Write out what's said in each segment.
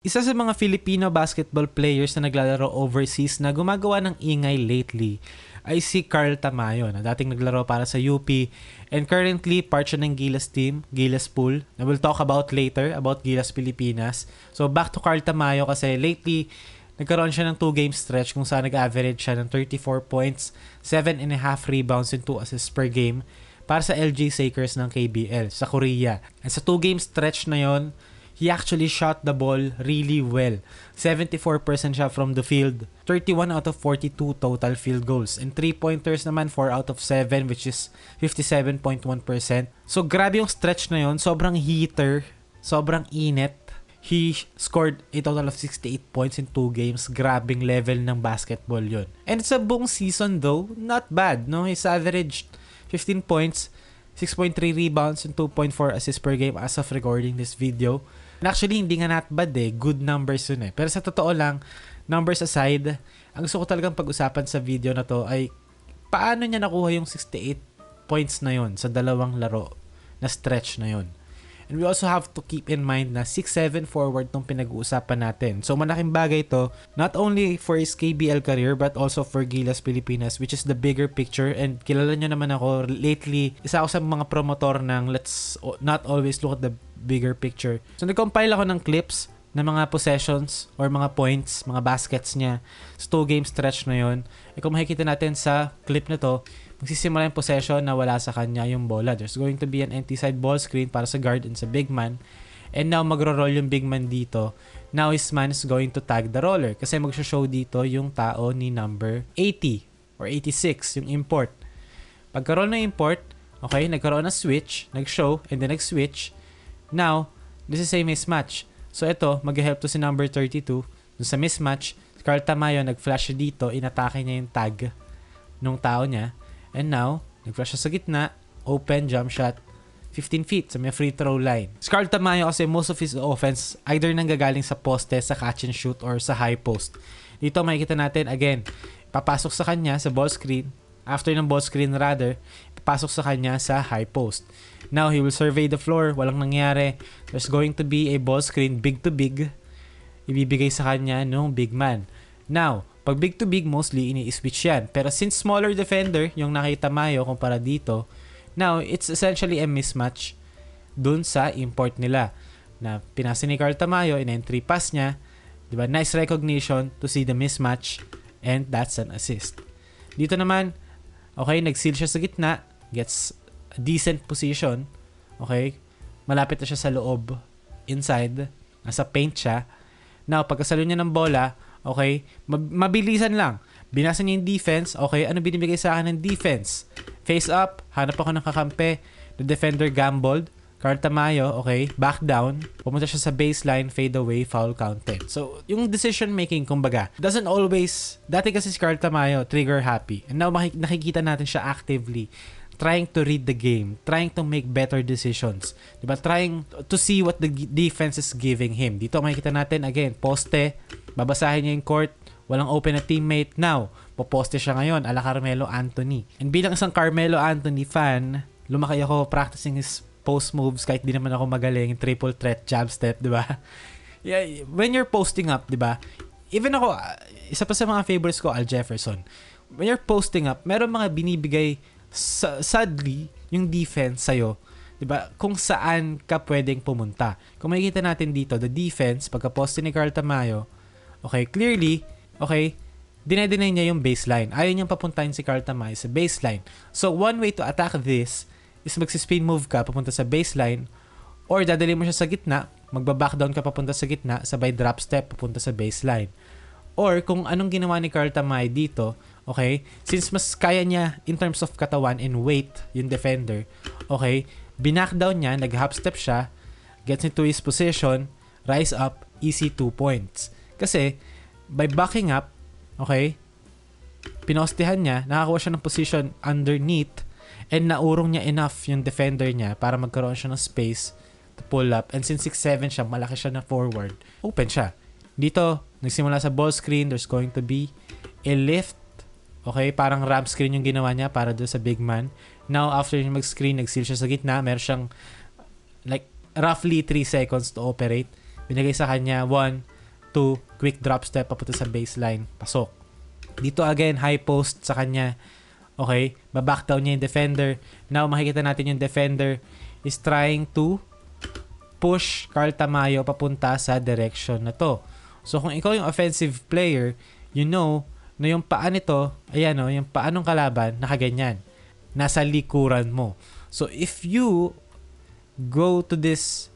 Isa sa mga Filipino basketball players na naglalaro overseas na gumagawa ng ingay lately ay si Carl Tamayo na dating naglaro para sa UP and currently part siya ng Gilas team, Gilas Pool, na we'll talk about later about Gilas Pilipinas. So back to Carl Tamayo kasi lately nagkaroon siya ng 2-game stretch kung saan nag-average siya ng 34 points, 7.5 rebounds and 2 assists per game para sa LG Sakers ng KBL sa Korea. And sa 2-game stretch na yon, he actually shot the ball really well. 74% siya from the field. 31 out of 42 total field goals. And 3-pointers naman, 4 out of 7, which is 57.1%. So, grabe yung stretch na yon. Sobrang heater. Sobrang init. He scored a total of 68 points in 2 games. Grabing level ng basketball yon. And sa buong season though, not bad. No? He's averaged 15 points, 6.3 rebounds, and 2.4 assists per game as of recording this video. And actually, hindi nga not bad good numbers yun Pero sa totoo lang, numbers aside, ang gusto ko talagang pag-usapan sa video na to ay paano niya nakuha yung 68 points na yun sa dalawang laro na stretch na yun. And we also have to keep in mind na 6'7" forward tong pinag-uusapan natin. So malaking bagay to, not only for his KBL career but also for Gilas Pilipinas, which is the bigger picture. And kilala nyo naman ako, lately, isa ako sa mga promotor ng let's not always look at the bigger picture. So nag-compile ako ng clips ng mga possessions or mga points, mga baskets niya sa 2-game stretch na yon. E kung makikita natin sa clip na to, magsisimula yung possession na wala sa kanya yung bola. There's going to be an empty side ball screen para sa guard and sa big man. And now magro-roll yung big man dito. Now his man is going to tag the roller kasi mag-show dito yung tao ni number 80 or 86, yung import. Pagkaroon ng import, okay, nagkaroon ng switch, nag-show, and then nag-switch. Now, this is a mismatch. So ito, mag-help to si number 32. Dun sa mismatch, Carl Tamayo nag-flash dito, inatake niya yung tag nung tao niya. And now, nag-flash siya sa gitna, open, jump shot, 15 feet sa may free throw line. Carl Tamayo kasi most of his offense either nanggagaling sa poste, sa catch and shoot, or sa high post. Dito makikita natin, again, papasok sa kanya sa ball screen. After ng ball screen rather, papasok sa kanya sa high post. Now, he will survey the floor. Walang nangyari. There's going to be a ball screen big to big. Ibibigay sa kanya nung big man. Now, pag big to big, mostly ini-switch yan. Pero since smaller defender, yung nakita Mayo kumpara dito, now, it's essentially a mismatch dun sa import nila. Na pinasa ni Carl Tamayo, in-entry pass niya. Diba? Nice recognition to see the mismatch. And that's an assist. Dito naman, okay, nag-seal siya sa gitna. Gets a decent position. Okay? Malapit na siya sa loob. Inside. Nasa paint siya. Now, pagkasalo niya ng bola, okay, mabilisan lang. Binasa niya yung defense. Okay, ano binibigay sa akin ng defense? Face up, hanap ako ng kakampi. The defender gambled. Carl Tamayo, okay, back down. Pumunta siya sa baseline, fade away, foul counted. So, yung decision making, kumbaga, doesn't always, dati kasi si Carl Tamayo, trigger happy. And now, nakikita natin siya actively trying to read the game, trying to make better decisions. Diba? Trying to see what the defense is giving him. Dito makikita natin, again, poste, babasahin niya yung court, walang open na teammate. Now, poposte siya ngayon, ala Carmelo Anthony. And bilang isang Carmelo Anthony fan, lumaki ako practicing his post moves kahit di naman ako magaling, triple threat, jab step, diba? Yeah, when you're posting up, diba? Even ako, isa pa sa mga favorites ko, Al Jefferson. When you're posting up, meron mga binibigay sadly yung defense sa'yo, diba? Kung saan ka pwedeng pumunta. Kung makikita natin dito, the defense, pagka-poste ni Carl Tamayo, okay, clearly, okay, dinedeny niya yung baseline. Ayaw niyang papuntahin si Carl Tamayo sa baseline. So, one way to attack this is magsispin move ka papunta sa baseline or dadali mo siya sa gitna, magba-back down ka papunta sa gitna, sabay drop step papunta sa baseline. Or kung anong ginawa ni Carl Tamayo dito, okay, since mas kaya niya in terms of katawan and weight yung defender, okay, binack down niya, nag-hop step siya, gets into his position, rise up, easy 2 points. Kasi, by backing up, okay, pinostehan niya, nakakuha siya ng position underneath, and naurong niya enough yung defender niya para magkaroon siya ng space to pull up. And since 6'7" siya, malaki siya na forward, open siya. Dito, nagsimula sa ball screen, there's going to be a lift. Okay, parang ramp screen yung ginawa niya para doon sa big man. Now, after yung mag-screen, nag-seal siya sa gitna. Meron siyang like roughly 3 seconds to operate. Binigay sa kanya 1, 2, quick drop step papunta sa baseline, pasok. Dito again, high post sa kanya. Okay, baback down niya yung defender. Now, makikita natin yung defender is trying to push Carl Tamayo papunta sa direction na to. So, kung ikaw yung offensive player, you know na yung paa nito, ayan o, yung paa ng kalaban, nakaganyan. Nasa likuran mo. So, if you go to this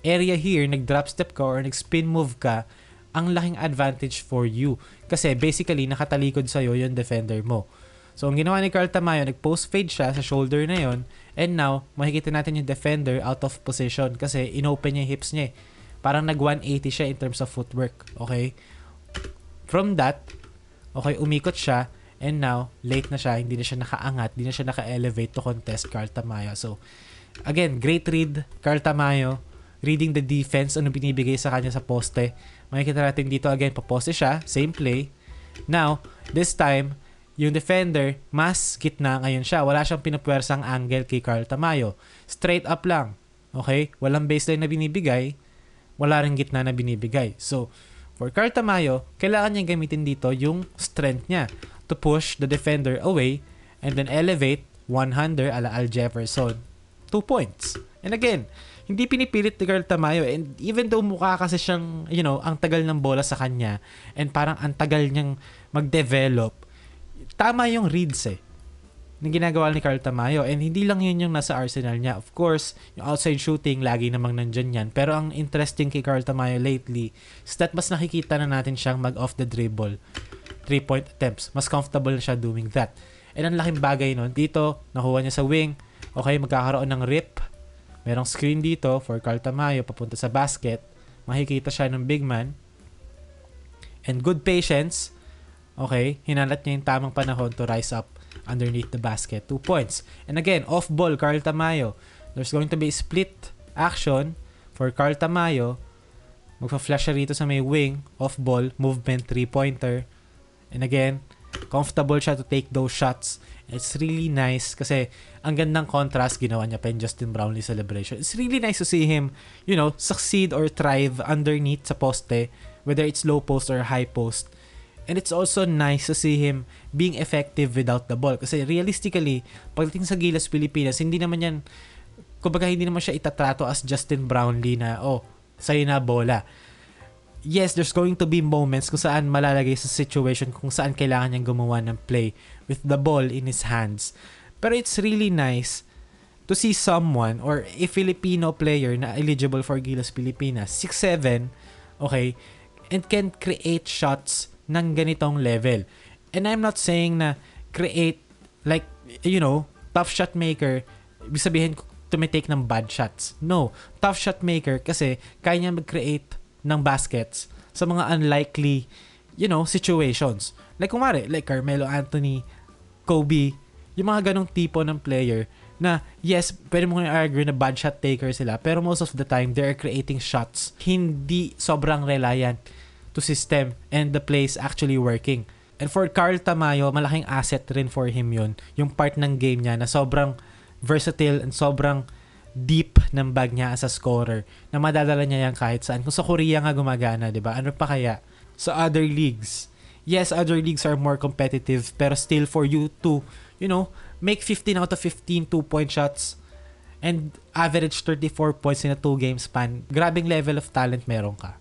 area here, nag-drop step ka or nag-spin move ka, ang laking advantage for you. Kasi basically, nakatalikod sa'yo yung defender mo. So, ang ginawa ni Carl Tamayo, nag-post fade siya sa shoulder na yon, and now, makikita natin yung defender out of position kasi inopen niya yung hips niya. Parang nag-180 siya in terms of footwork. Okay? From that, okay, umikot siya, and now, late na siya, hindi na siya nakaangat, hindi na siya naka-elevate to contest Carl Tamayo. So, again, great read, Carl Tamayo, reading the defense, ano binibigay sa kanya sa poste. Makikita natin dito again, paposte siya, same play. Now, this time, yung defender, mas gitna ngayon siya. Wala siyang pinapwersang angle kay Carl Tamayo. Straight up lang. Okay? Walang baseline na binibigay. Wala ring gitna na binibigay. So, for Carl Tamayo, kailangan niya gamitin dito yung strength niya to push the defender away and then elevate one-hander ala Al Jefferson. 2 points. And again, hindi pinipilit ni Carl Tamayo, and even though mukha kasi siyang, you know, ang tagal ng bola sa kanya and parang ang tagal niyang mag-develop, tama yung reads ng ginagawa ni Carl Tamayo, and hindi lang yun yung nasa arsenal niya. Of course, yung outside shooting, lagi namang nandyan yan. Pero ang interesting kay Carl Tamayo lately is that mas nakikita na natin siyang mag-off the dribble 3-point attempts. Mas comfortable na siya doing that. And ang laking bagay nun, dito, nakuha niya sa wing. Okay, magkakaroon ng rip. Merong screen dito for Carl Tamayo papunta sa basket. Makikita siya ng big man. And good patience. Okay, hinalat niya yung tamang panahon to rise up underneath the basket. 2 points. And again, off ball, Carl Tamayo. There's going to be a split action for Carl Tamayo. Magpa-flash siya rito sa may wing, off ball, movement, 3-pointer. And again, comfortable siya to take those shots. It's really nice kasi ang gandang contrast ginawa niya pa yung Justin Brownlee celebration. It's really nice to see him, you know, succeed or thrive underneath sa poste, whether it's low post or high post. And it's also nice to see him being effective without the ball. Kasi realistically, pagdating sa Gilas Pilipinas, hindi naman yan, kumbaga hindi naman siya itatrato as Justin Brownlee na, oh, sa'yo na bola. Yes, there's going to be moments kung saan malalagay sa situation kung saan kailangan niyang gumawa ng play with the ball in his hands. Pero it's really nice to see someone or a Filipino player na eligible for Gilas Pilipinas, 6'7", okay, and can create shots ng ganitong level. And I'm not saying na create like, you know, tough shot maker, ibig sabihin tumitake ng bad shots. No, tough shot maker kasi kaya niya mag-create ng baskets sa mga unlikely, you know, situations. Like kumare, like Carmelo Anthony, Kobe, yung mga ganong tipo ng player na yes, pwede mo kong argue na bad shot taker sila, pero most of the time, they're creating shots. Hindi sobrang reliant to system and the play is actually working. And for Carl Tamayo, malaking asset rin for him yun. Yung part ng game niya na sobrang versatile and sobrang deep ng bag niya as a scorer na madadala niya yan kahit saan. Kung sa Korea nga gumagana, diba? Ano pa kaya? Sa other leagues. Yes, other leagues are more competitive pero still for you to, you know, make 15 out of 15 2-point shots and average 34 points in a 2-game span. Grabing level of talent meron ka.